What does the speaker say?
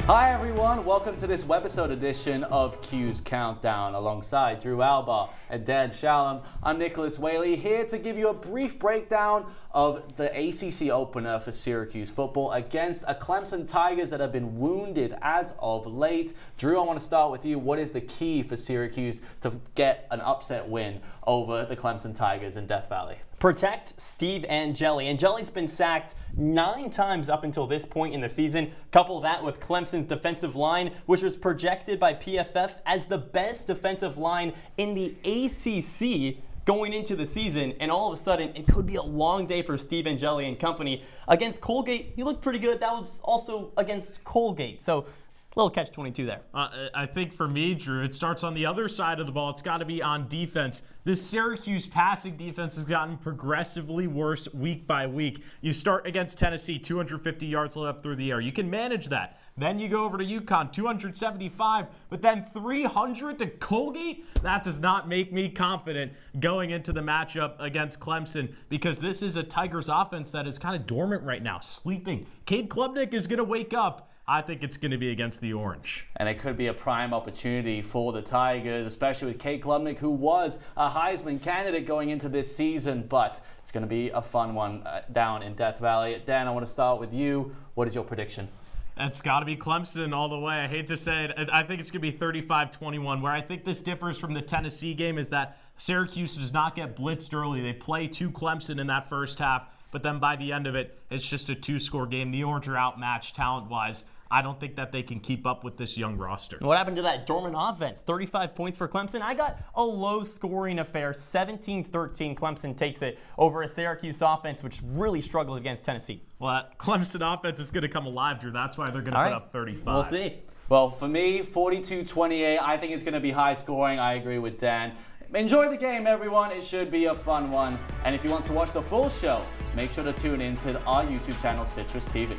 Hi everyone, welcome to this Webisode edition of Cuse Countdown alongside Drew Albaugh and Dan Shalam. I'm Nicholas Waley, here to give you a brief breakdown of the ACC opener for Syracuse football against a Clemson Tigers that have been wounded as of late. Drew, I want to start with you. What is the key for Syracuse to get an upset win over the Clemson Tigers in Death Valley? Protect Steve Angeli. Angeli's been sacked 9 times up until this point in the season. Couple that with Clemson's defensive line, which was projected by PFF as the best defensive line in the ACC going into the season, and all of a sudden, it could be a long day for Steve Angeli and company. Against Colgate, he looked pretty good. That was also against Colgate. So, little catch-22 there. I think for me, Drew, it starts on the other side of the ball. It's got to be on defense. This Syracuse passing defense has gotten progressively worse week by week. You start against Tennessee, 250 yards up through the air. You can manage that. Then you go over to UConn, 275, but then 300 to Colgate? That does not make me confident going into the matchup against Clemson, because this is a Tigers offense that is kind of dormant right now, sleeping. Cade Klubnik is going to wake up. I think it's going to be against the Orange. And it could be a prime opportunity for the Tigers, especially with Cade Klubnik, who was a Heisman candidate going into this season. But it's going to be a fun one down in Death Valley. Dan, I want to start with you. What is your prediction? It's got to be Clemson all the way. I hate to say it. I think it's going to be 35-21. Where I think this differs from the Tennessee game is that Syracuse does not get blitzed early. They play to Clemson in that first half. But then by the end of it, it's just a 2-score game. The Orange are outmatched talent-wise. I don't think that they can keep up with this young roster. What happened to that dormant offense? 35 points for Clemson. I got a low-scoring affair. 17-13, Clemson takes it over a Syracuse offense, which really struggled against Tennessee. Well, that Clemson offense is going to come alive, Drew. That's why they're going to put up 35. We'll see. Well, for me, 42-28. I think it's going to be high-scoring. I agree with Dan. Enjoy the game, everyone. It should be a fun one. And if you want to watch the full show, make sure to tune in to our YouTube channel, CitrusTV.